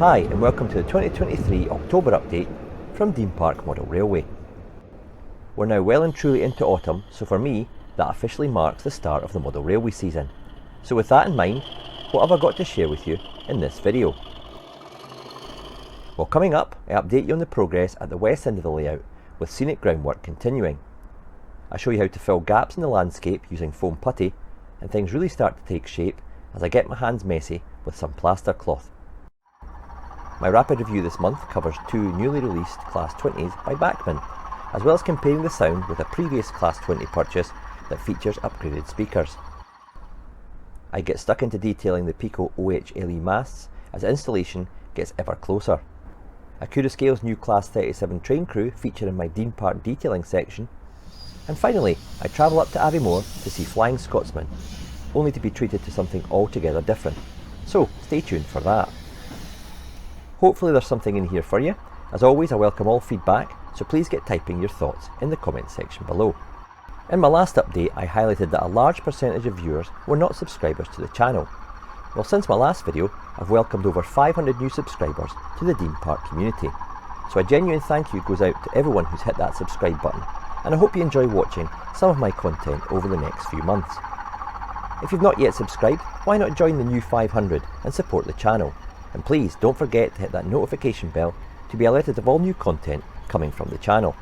Hi and welcome to the 2023 October update from Dean Park Model Railway. We're now well and truly into autumn, so for me that officially marks the start of the model railway season. So with that in mind, what have I got to share with you in this video? Well, coming up, I update you on the progress at the west end of the layout with scenic groundwork continuing. I show you how to fill gaps in the landscape using foam putty, and things really start to take shape as I get my hands messy with some plaster cloth. My rapid review this month covers two newly released Class 20's by Bachmann, as well as comparing the sound with a previous Class 20 purchase that features upgraded speakers. I get stuck into detailing the Peco OLE masts as installation gets ever closer. Accurascale's new Class 37 train crew feature in my Dean Park detailing section. And finally, I travel up to Aviemore to see Flying Scotsman, only to be treated to something altogether different. So stay tuned for that. Hopefully there's something in here for you. As always, I welcome all feedback, so please get typing your thoughts in the comments section below. In my last update, I highlighted that a large percentage of viewers were not subscribers to the channel. Well, since my last video, I've welcomed over 500 new subscribers to the Dean Park community. So a genuine thank you goes out to everyone who's hit that subscribe button, and I hope you enjoy watching some of my content over the next few months. If you've not yet subscribed, why not join the new 500 and support the channel? And please don't forget to hit that notification bell to be alerted of all new content coming from the channel.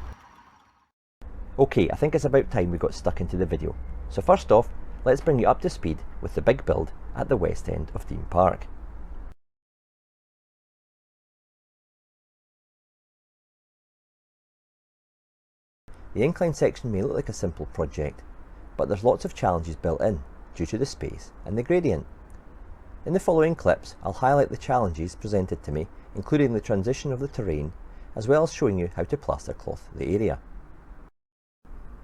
Okay, I think it's about time we got stuck into the video. So first off, let's bring you up to speed with the big build at the west end of Dean Park. The incline section may look like a simple project, but there's lots of challenges built in due to the space and the gradient. In the following clips, I'll highlight the challenges presented to me, including the transition of the terrain, as well as showing you how to plaster cloth the area.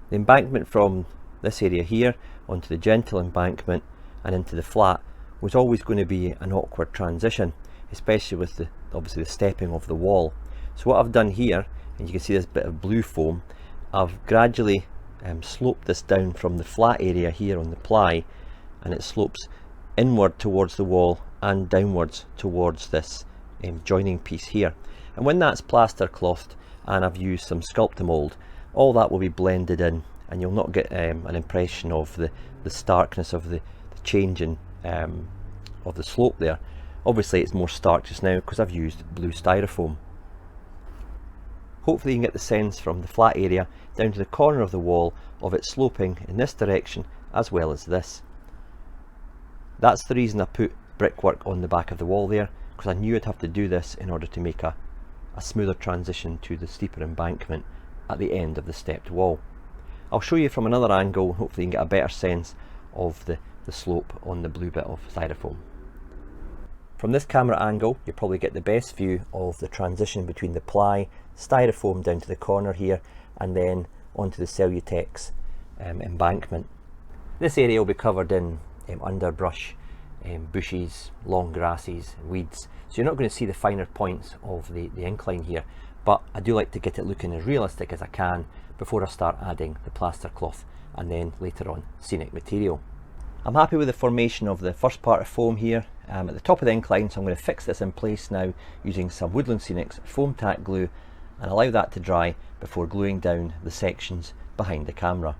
The embankment from this area here onto the gentle embankment and into the flat was always going to be an awkward transition, especially with obviously the stepping of the wall. So what I've done here, and you can see this bit of blue foam, I've gradually sloped this down from the flat area here on the ply, and it slopes inward towards the wall and downwards towards this joining piece here. And when that's plaster clothed and I've used some Sculptamold, all that will be blended in, and you'll not get an impression of the starkness of the change in of the slope there. Obviously it's more stark just now because I've used blue styrofoam. Hopefully you can get the sense from the flat area down to the corner of the wall of it sloping in this direction as well as this. That's the reason I put brickwork on the back of the wall there, because I knew I'd have to do this in order to make a smoother transition to the steeper embankment at the end of the stepped wall. I'll show you from another angle, hopefully you can get a better sense of the slope on the blue bit of styrofoam. From this camera angle, you'll probably get the best view of the transition between the ply, styrofoam down to the corner here, and then onto the Cellutex embankment. This area will be covered in underbrush, bushes, long grasses, weeds, so you're not going to see the finer points of the incline here, but I do like to get it looking as realistic as I can before I start adding the plaster cloth and then later on scenic material. I'm happy with the formation of the first part of foam here at the top of the incline, so I'm going to fix this in place now using some Woodland Scenics foam tack glue and allow that to dry before gluing down the sections behind the camera.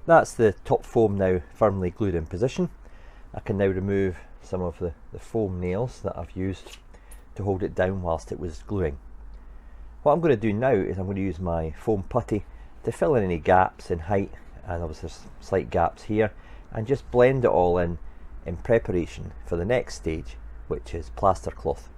That's the top foam now firmly glued in position. I can now remove some of the foam nails that I've used to hold it down whilst it was gluing. What I'm going to do now is I'm going to use my foam putty to fill in any gaps in height, and obviously there's slight gaps here, and just blend it all in preparation for the next stage, which is plaster cloth.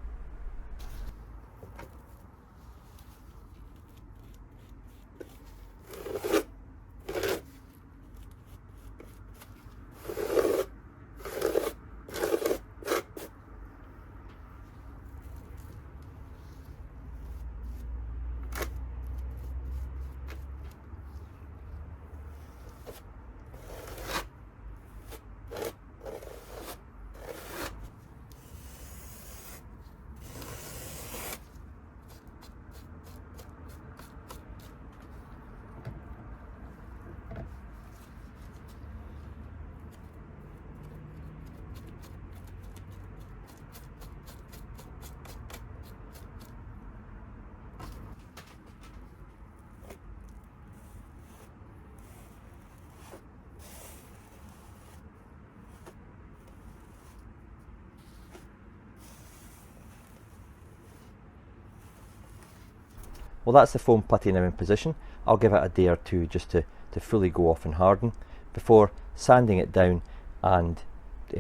Well, that's the foam putty now in position. I'll give it a day or two just to fully go off and harden before sanding it down and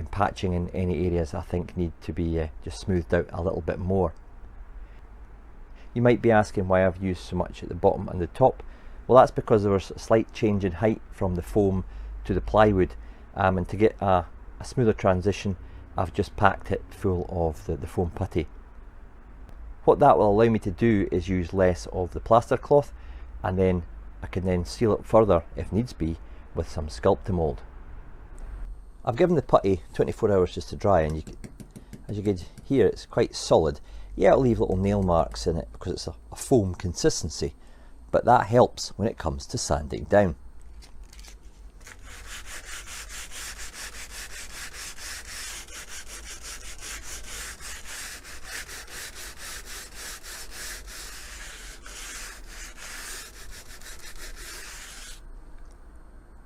patching in any areas I think need to be just smoothed out a little bit more. You might be asking why I've used so much at the bottom and the top. Well, that's because there was a slight change in height from the foam to the plywood, and to get a smoother transition I've just packed it full of the foam putty. What that will allow me to do is use less of the plaster cloth, and then I can then seal it further if needs be with some Sculptamold. I've given the putty 24 hours just to dry, and as you can hear, it's quite solid. Yeah, it'll leave little nail marks in it because it's a foam consistency, but that helps when it comes to sanding down.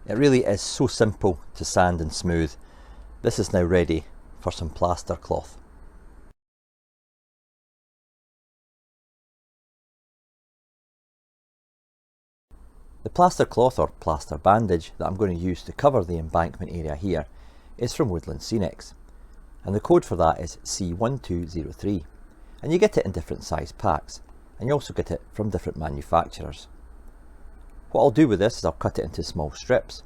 It really is so simple to sand and smooth. This is now ready for some plaster cloth. The plaster cloth or plaster bandage that I'm going to use to cover the embankment area here is from Woodland Scenics, and the code for that is C1203, and you get it in different size packs, and you also get it from different manufacturers. What I'll do with this is I'll cut it into small strips,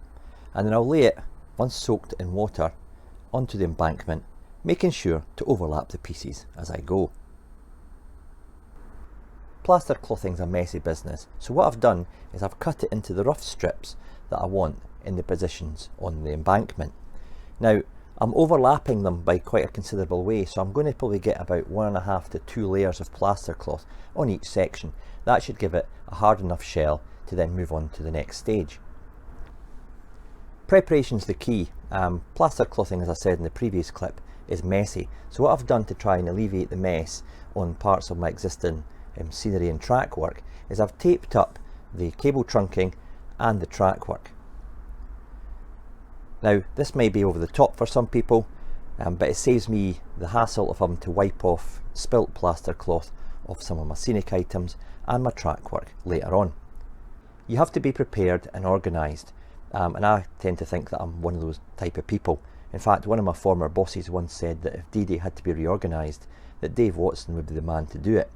and then I'll lay it, once soaked in water, onto the embankment, making sure to overlap the pieces as I go. Plaster clothing's a messy business, so what I've done is I've cut it into the rough strips that I want in the positions on the embankment. Now, I'm overlapping them by quite a considerable way, so I'm going to probably get about 1.5 to 2 layers of plaster cloth on each section. That should give it a hard enough shell to then move on to the next stage. Preparation's the key. Plaster clothing, as I said in the previous clip, is messy, so what I've done to try and alleviate the mess on parts of my existing scenery and track work is I've taped up the cable trunking and the track work. Now, this may be over the top for some people, but it saves me the hassle of having to wipe off spilt plaster cloth off some of my scenic items and my track work later on. You have to be prepared and organised, and I tend to think that I'm one of those type of people. In fact, one of my former bosses once said that if D-Day had to be reorganised, that Dave Watson would be the man to do it.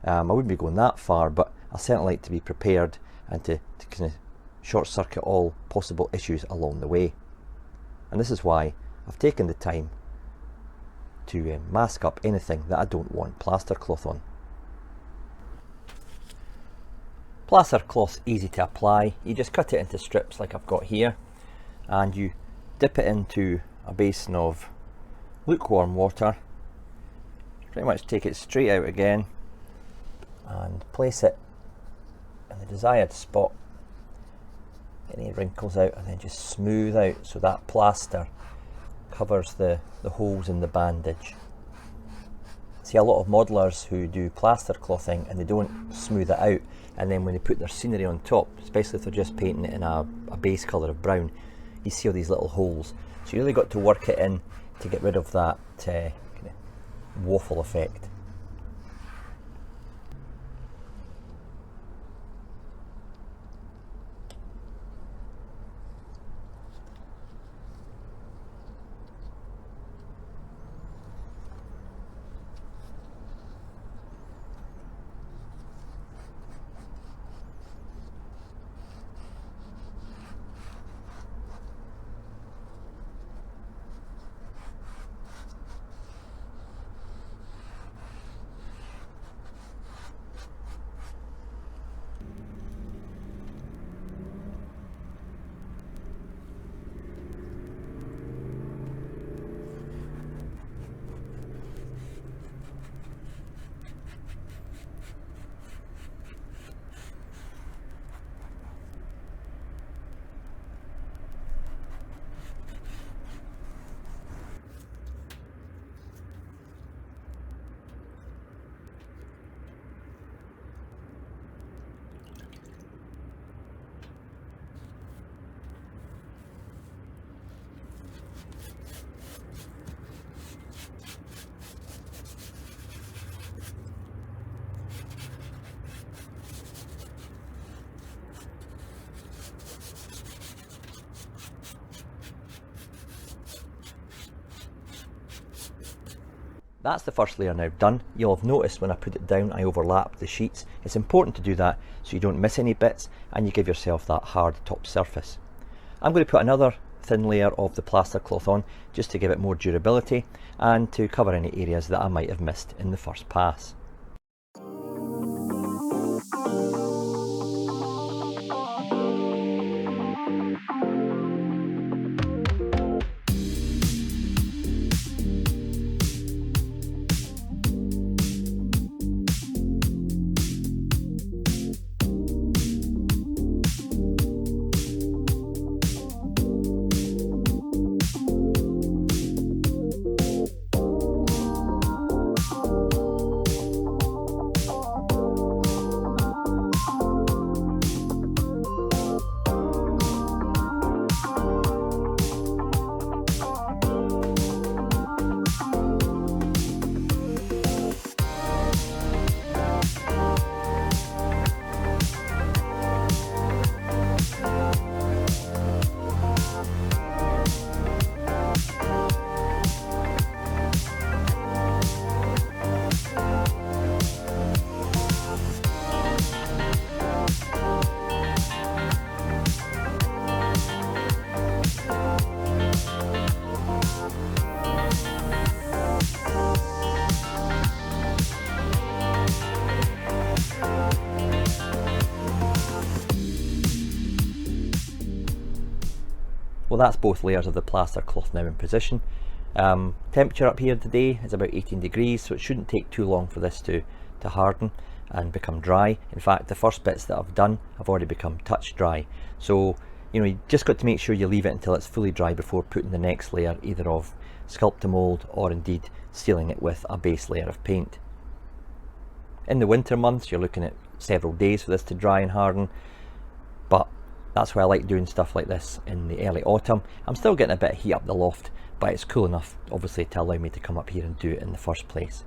I wouldn't be going that far, but I certainly like to be prepared and to kind of short circuit all possible issues along the way. And this is why I've taken the time to mask up anything that I don't want plaster cloth on. Plaster cloth's easy to apply. You just cut it into strips like I've got here, and you dip it into a basin of lukewarm water. Pretty much take it straight out again and place it in the desired spot. Any wrinkles out, and then just smooth out so that plaster covers the holes in the bandage. See, a lot of modelers who do plaster clothing and they don't smooth it out, and then when they put their scenery on top, especially if they're just painting it in a base colour of brown, you see all these little holes. So you really got to work it in to get rid of that kind of waffle effect. That's the first layer now done. You'll have noticed when I put it down I overlapped the sheets. It's important to do that so you don't miss any bits and you give yourself that hard top surface. I'm going to put another thin layer of the plaster cloth on just to give it more durability and to cover any areas that I might have missed in the first pass. Well, that's both layers of the plaster cloth now in position. Temperature up here today is about 18 degrees, so it shouldn't take too long for this to harden and become dry. In fact, the first bits that I've done have already become touch dry. So, you just got to make sure you leave it until it's fully dry before putting the next layer, either of sculpt-to-mold or indeed sealing it with a base layer of paint. In the winter months, you're looking at several days for this to dry and harden, but that's why I like doing stuff like this in the early autumn. I'm still getting a bit of heat up the loft, but it's cool enough, obviously, to allow me to come up here and do it in the first place.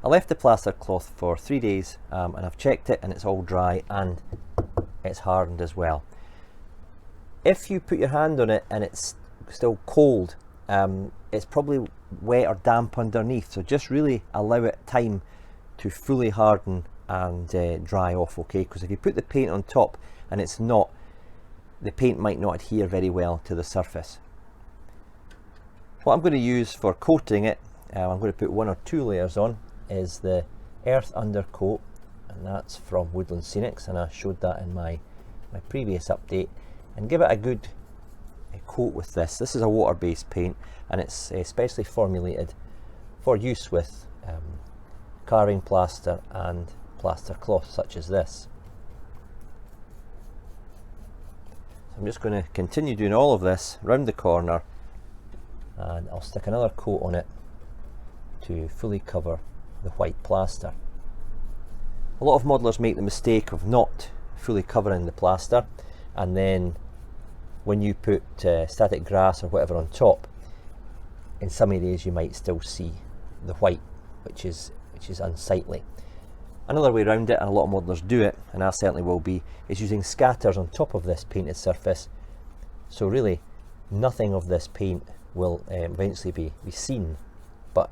I left the plaster cloth for 3 days and I've checked it and it's all dry and it's hardened as well. If you put your hand on it and it's still cold, it's probably wet or damp underneath, so just really allow it time to fully harden and dry off, okay? Because if you put the paint on top and it's not, the paint might not adhere very well to the surface. What I'm going to use for coating it, I'm going to put 1 or 2 layers on, is the earth undercoat, and that's from Woodland Scenics, and I showed that in my previous update, and give it a good coat with this. This is a water-based paint and it's specially formulated for use with carving plaster and plaster cloth such as this. So I'm just going to continue doing all of this round the corner, and I'll stick another coat on it to fully cover the white plaster. A lot of modelers make the mistake of not fully covering the plaster, and then when you put static grass or whatever on top, in some areas you might still see the white, which is unsightly. Another way around it, and a lot of modelers do it, and I certainly will be, is using scatters on top of this painted surface. So really nothing of this paint will eventually be seen, but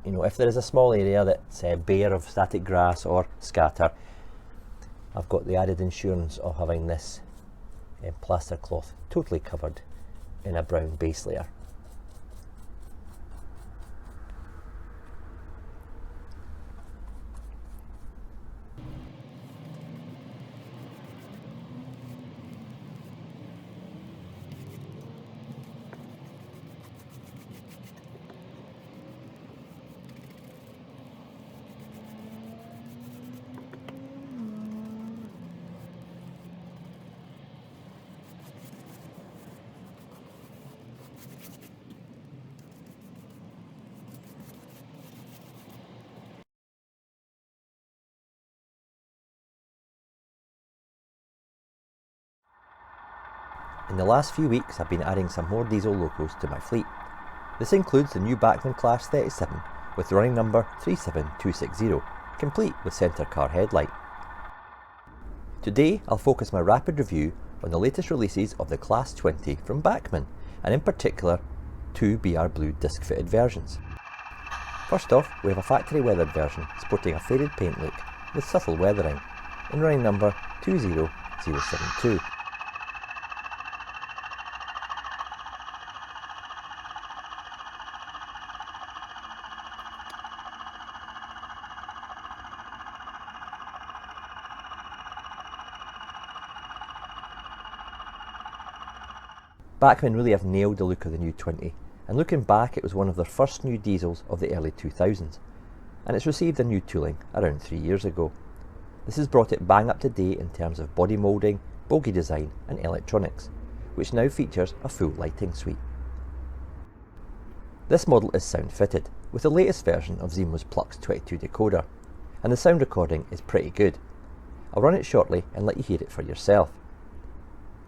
you know, if there is a small area that's bare of static grass or scatter, I've got the added insurance of having this plaster cloth totally covered in a brown base layer. In the last few weeks I've been adding some more diesel locos to my fleet. This includes the new Bachmann Class 37 with running number 37260, complete with centre car headlight. Today I'll focus my rapid review on the latest releases of the Class 20 from Bachmann, and in particular 2 BR Blue disc fitted versions. First off, we have a factory weathered version sporting a faded paint look with subtle weathering in running number 20072. Bachmann really have nailed the look of the new 20, and looking back it was one of their first new diesels of the early 2000s, and it's received a new tooling around 3 years ago. This has brought it bang up to date in terms of body moulding, bogie design and electronics, which now features a full lighting suite. This model is sound fitted, with the latest version of Zima's Plux 22 decoder, and the sound recording is pretty good. I'll run it shortly and let you hear it for yourself.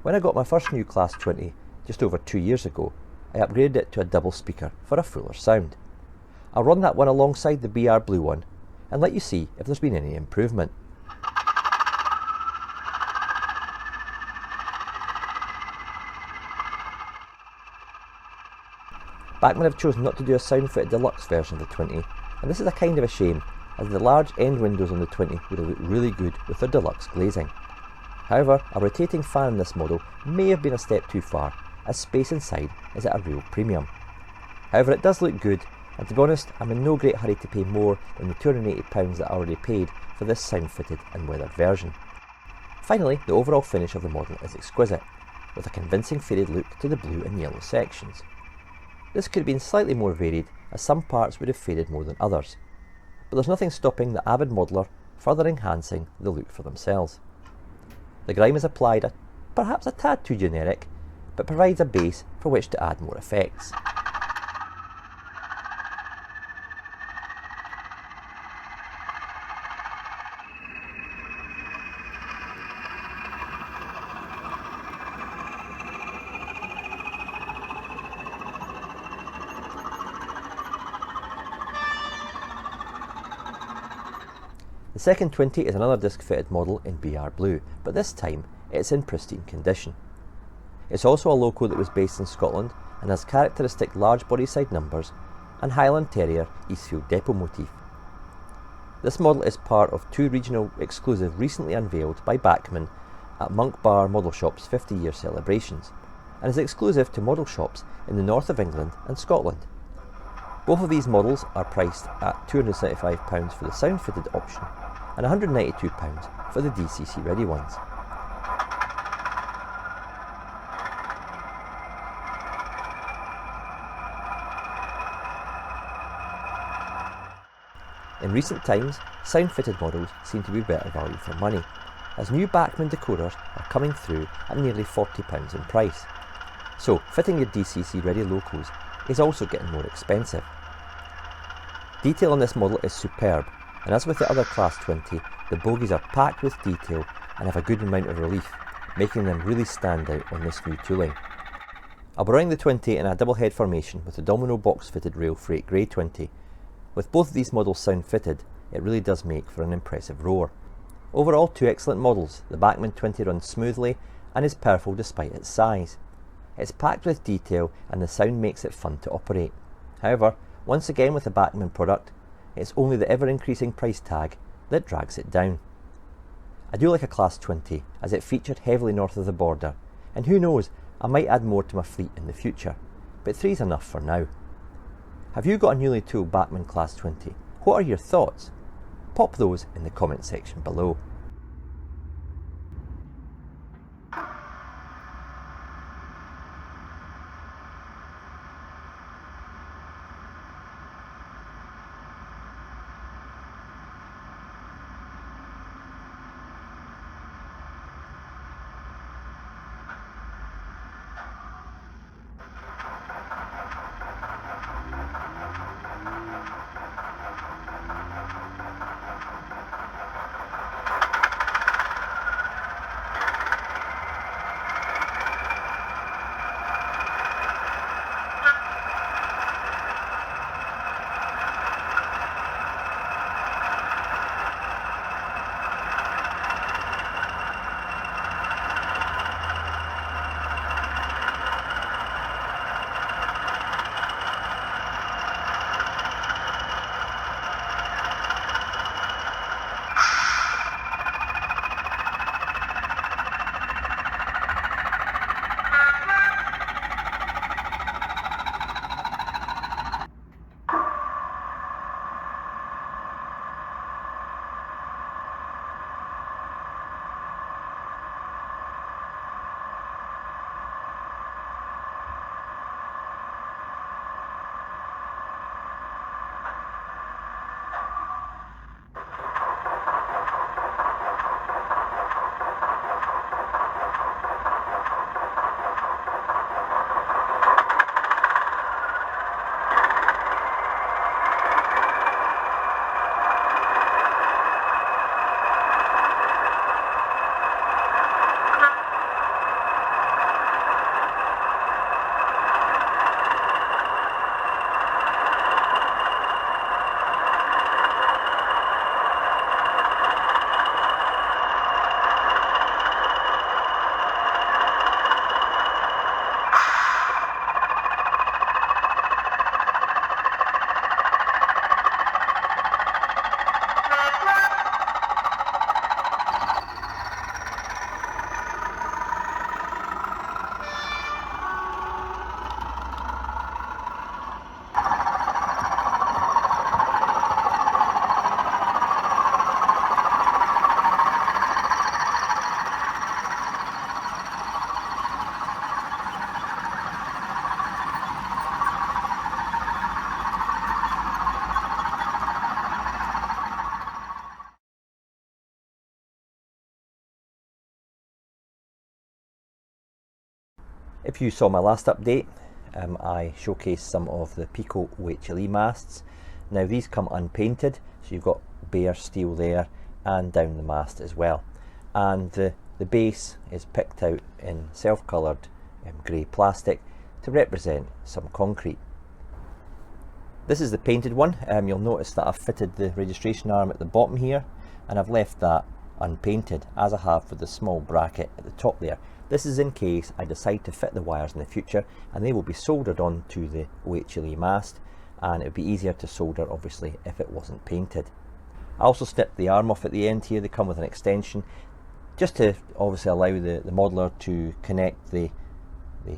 When I got my first new Class 20 just over 2 years ago, I upgraded it to a double speaker for a fuller sound. I'll run that one alongside the BR Blue one and let you see if there's been any improvement. Bachmann have chosen not to do a sound fitted deluxe version of the 20, and this is a kind of a shame, as the large end windows on the 20 would have looked really good with their deluxe glazing. However, a rotating fan in this model may have been a step too far, as space inside is at a real premium. However, it does look good, and to be honest, I'm in no great hurry to pay more than the £280 that I already paid for this sound fitted and weathered version. Finally, the overall finish of the model is exquisite, with a convincing faded look to the blue and yellow sections. This could have been slightly more varied, as some parts would have faded more than others, but there's nothing stopping the avid modeler further enhancing the look for themselves. The grime is applied perhaps a tad too generic, but provides a base for which to add more effects. The second 20 is another disc fitted model in BR Blue, but this time it's in pristine condition. It's also a loco that was based in Scotland and has characteristic large body side numbers and Highland Terrier Eastfield depot motif. This model is part of 2 regional exclusive recently unveiled by Bachmann at Monk Bar Model Shop's 50-year celebrations, and is exclusive to model shops in the north of England and Scotland. Both of these models are priced at £275 for the sound fitted option and £192 for the DCC ready ones. In recent times, sound fitted models seem to be better value for money, as new Bachmann decoders are coming through at nearly £40 in price. So fitting your DCC ready locos is also getting more expensive. Detail on this model is superb, and as with the other Class 20, the bogies are packed with detail and have a good amount of relief, making them really stand out on this new tooling. I'll be running the 20 in a double head formation with the domino box fitted rail freight grey 20. With both of these models sound fitted, it really does make for an impressive roar. Overall, two excellent models. The Bachmann 20 runs smoothly and is powerful despite its size. It's packed with detail and the sound makes it fun to operate. However, once again with the Bachmann product, it's only the ever increasing price tag that drags it down. I do like a Class 20 as it featured heavily north of the border, and who knows, I might add more to my fleet in the future, but 3's enough for now. Have you got a newly tooled Bachmann Class 20? What are your thoughts? Pop those in the comment section below. If you saw my last update, I showcased some of the Peco OLE masts. Now these come unpainted, so you've got bare steel there and down the mast as well. And the base is picked out in self-coloured grey plastic to represent some concrete. This is the painted one. You'll notice that I've fitted the registration arm at the bottom here, and I've left that unpainted, as I have for the small bracket at the top there. This is in case I decide to fit the wires in the future, and they will be soldered onto the OLE mast, and it would be easier to solder obviously if it wasn't painted. I also snipped the arm off at the end here. They come with an extension just to obviously allow the modeler to connect the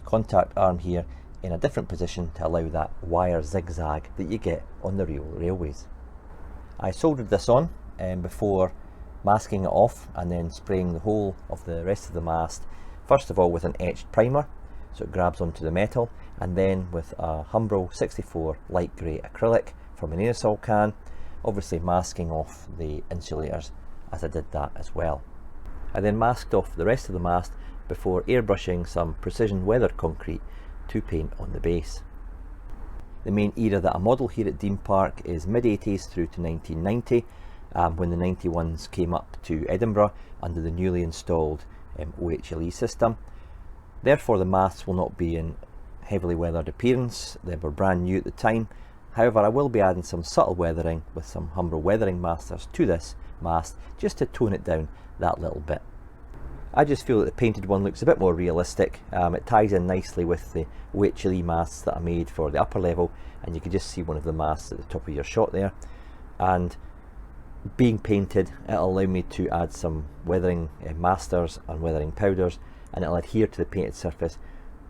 contact arm here in a different position to allow that wire zigzag that you get on the real railways. I soldered this on before masking it off and then spraying the whole of the rest of the mast, first of all with an etched primer so it grabs onto the metal, and then with a Humbrol 64 light grey acrylic from an aerosol can, obviously masking off the insulators as I did that as well. I then masked off the rest of the mast before airbrushing some precision weathered concrete to paint on the base. The main era that I model here at Dean Park is mid-80s through to 1990, when the 91s came up to Edinburgh under the newly installed OHLE system. Therefore the masts will not be in heavily weathered appearance, they were brand new at the time. However, I will be adding some subtle weathering with some Humber weathering masters to this mast just to tone it down that little bit. I just feel that the painted one looks a bit more realistic. It ties in nicely with the OHLE masts that I made for the upper level, and you can just see one of the masts at the top of your shot there. And being painted, it'll allow me to add some weathering masters and weathering powders, and it'll adhere to the painted surface,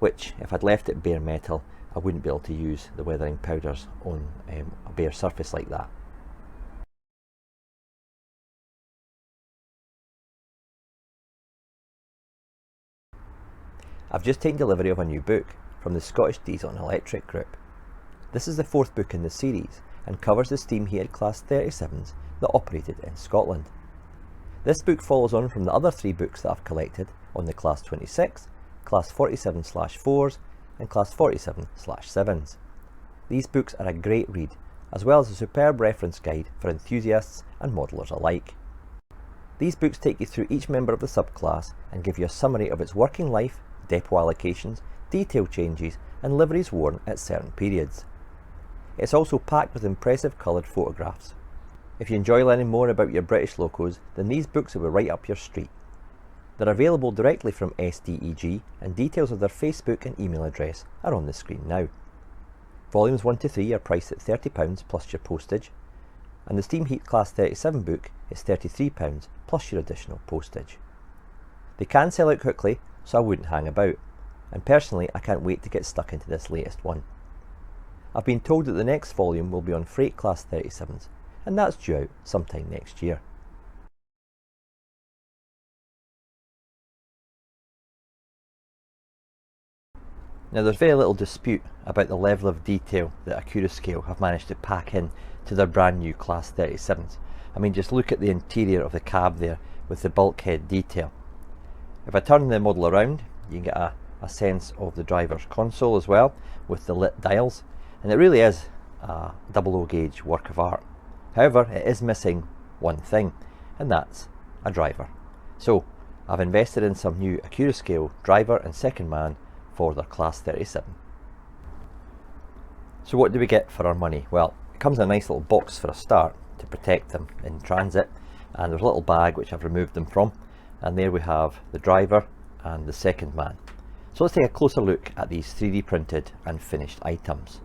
which if I'd left it bare metal, I wouldn't be able to use the weathering powders on a bare surface like that. I've just taken delivery of a new book from the Scottish Diesel and Electric group. This is the 4th book in the series and covers the steam heated Class 37s that operated in Scotland. This book follows on from the other 3 books that I've collected on the Class 26, Class 47/4s and Class 47/7s. These books are a great read, as well as a superb reference guide for enthusiasts and modellers alike. These books take you through each member of the subclass and give you a summary of its working life, depot allocations, detail changes and liveries worn at certain periods. It's also packed with impressive coloured photographs. If you enjoy learning more about your British locos, then these books will be right up your street. They're available directly from SDEG, and details of their Facebook and email address are on the screen now. Volumes 1 to 3 are priced at £30 plus your postage, and the Steam Heat Class 37 book is £33 plus your additional postage. They can sell out quickly, so I wouldn't hang about, and personally I can't wait to get stuck into this latest one. I've been told that the next volume will be on Freight Class 37s, and that's due out sometime next year. Now there's very little dispute about the level of detail that Accurascale have managed to pack in to their brand new Class 37s. I mean, just look at the interior of the cab there with the bulkhead detail. If I turn the model around, you can get a sense of the driver's console as well, with the lit dials, and it really is a 00 gauge work of art. However, it is missing one thing, and that's a driver. So I've invested in some new Accurascale driver and second man for their Class 37. So what do we get for our money? Well, it comes in a nice little box for a start to protect them in transit, and there's a little bag which I've removed them from, and there we have the driver and the second man. So let's take a closer look at these 3D printed and finished items.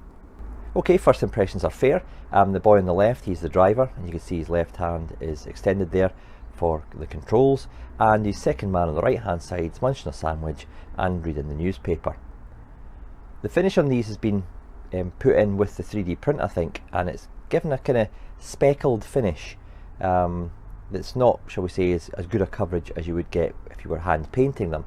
Okay, first impressions are fair. The boy on the left, he's the driver, and you can see his left hand is extended there for the controls, and his second man on the right hand side is munching a sandwich and reading the newspaper. The finish on these has been put in with the 3D print, I think, and it's given a kind of speckled finish that's not, shall we say, as good a coverage as you would get if you were hand painting them.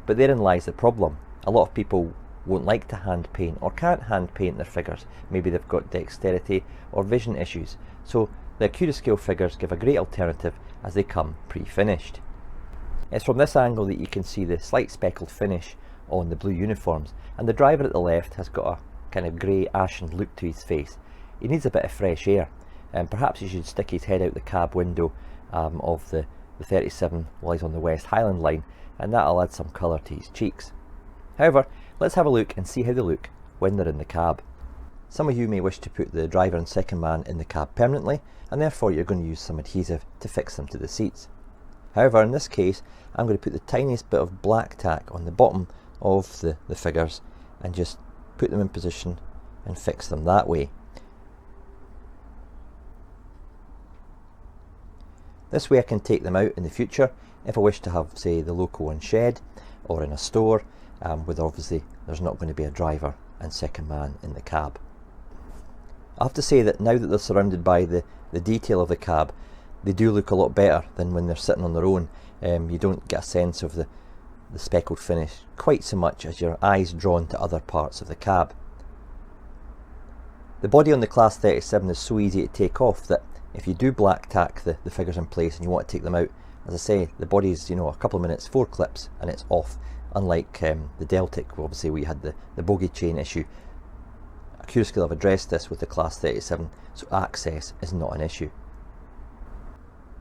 But therein lies the problem. A lot of people won't like to hand paint or can't hand paint their figures. Maybe they've got dexterity or vision issues. So the Accurascale figures give a great alternative as they come pre-finished. It's from this angle that you can see the slight speckled finish on the blue uniforms, and the driver at the left has got a kind of grey ashen look to his face. He needs a bit of fresh air, and perhaps he should stick his head out the cab window of the 37 while he's on the West Highland line, and that'll add some colour to his cheeks. However, let's have a look and see how they look when they're in the cab. Some of you may wish to put the driver and second man in the cab permanently, and therefore you're going to use some adhesive to fix them to the seats. However, in this case, I'm going to put the tiniest bit of black tack on the bottom of the figures and just put them in position and fix them that way. This way I can take them out in the future if I wish to have, say, the loco on shed or in a store, where obviously there's not going to be a driver and second man in the cab. I have to say that now that they're surrounded by the detail of the cab, they do look a lot better than when they're sitting on their own. You don't get a sense of the speckled finish quite so much as your eyes drawn to other parts of the cab. The body on the Class 37 is so easy to take off that if you do black tack the figures in place and you want to take them out, As I say, the body's, you know, a couple of minutes, 4 clips, and it's off. Unlike the Deltic, obviously we had the bogey chain issue. Accurascale have addressed this with the Class 37, so access is not an issue.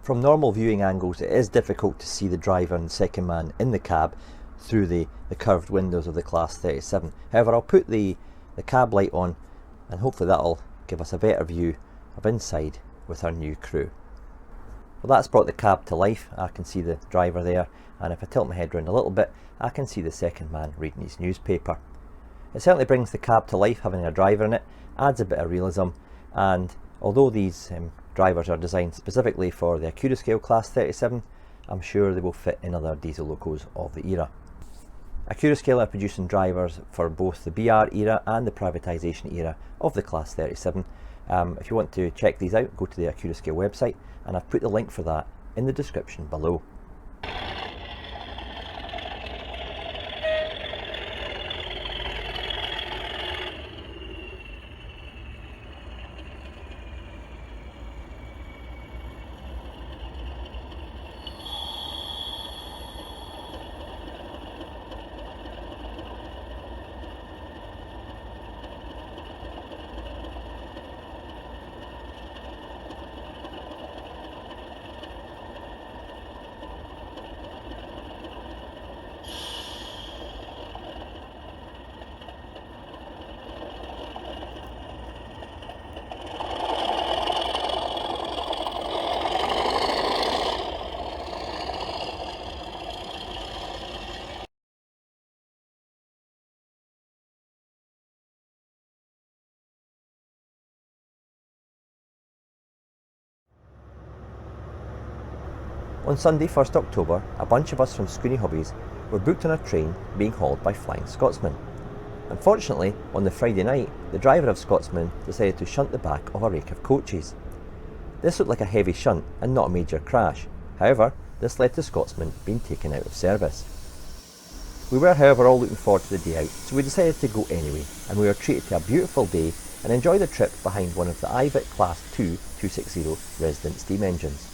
From normal viewing angles, it is difficult to see the driver and the second man in the cab through the curved windows of the Class 37. However, I'll put the cab light on, and hopefully that'll give us a better view of inside with our new crew. Well, that's brought the cab to life. I can see the driver there, and if I tilt my head around a little bit, I can see the second man reading his newspaper. It certainly brings the cab to life, having a driver in it, adds a bit of realism, and although these drivers are designed specifically for the Accurascale Class 37, I'm sure they will fit in other diesel locos of the era. Accurascale are producing drivers for both the BR era and the privatisation era of the Class 37. If you want to check these out, go to the Accurascale website, and I've put the link for that in the description below. On Sunday 1st October, a bunch of us from Scoonie Hobbies were booked on a train being hauled by Flying Scotsman. Unfortunately, on the Friday night, the driver of Scotsman decided to shunt the back of a rake of coaches. This looked like a heavy shunt and not a major crash. However, this led to Scotsman being taken out of service. We were, however, all looking forward to the day out, so we decided to go anyway, and we were treated to a beautiful day and enjoy the trip behind one of the Class 2 260 resident steam engines.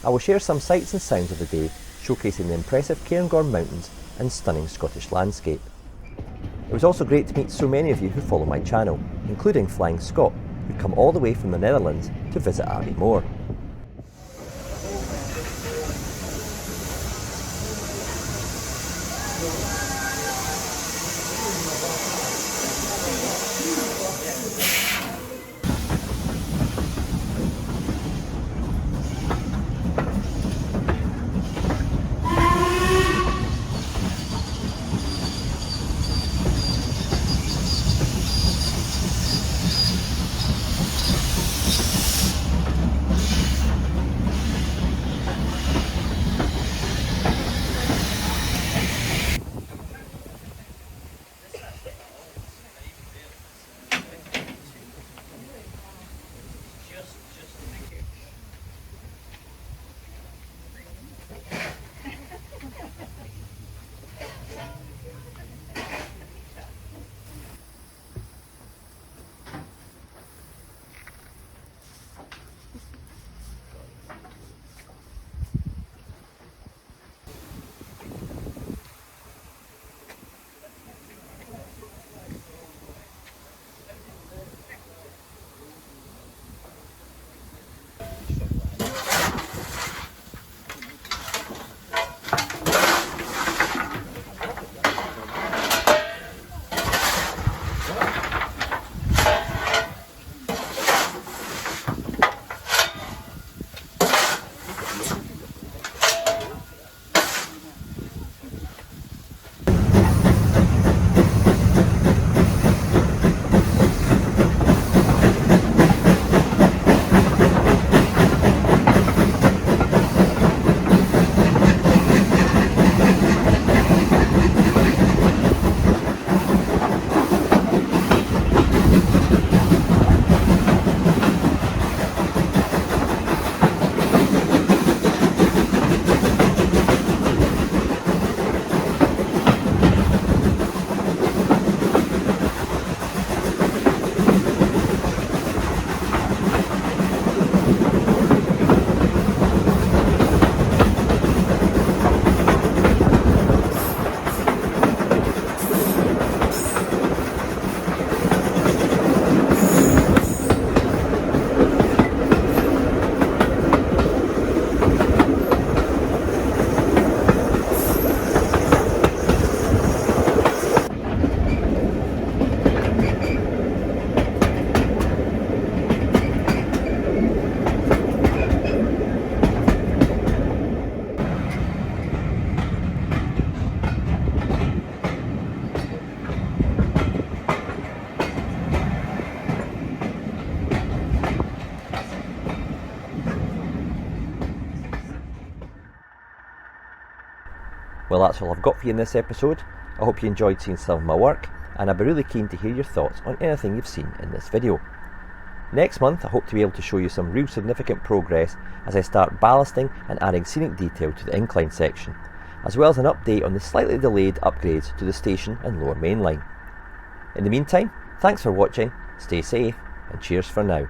I will share some sights and sounds of the day, showcasing the impressive Cairngorm Mountains and stunning Scottish landscape. It was also great to meet so many of you who follow my channel, including Flying Scot, who come all the way from the Netherlands to visit Aviemore. Well, that's all I've got for you in this episode. I hope you enjoyed seeing some of my work, and I'd be really keen to hear your thoughts on anything you've seen in this video. Next month I hope to be able to show you some real significant progress as I start ballasting and adding scenic detail to the incline section, as well as an update on the slightly delayed upgrades to the station and lower main line. In the meantime, thanks for watching, stay safe, and cheers for now.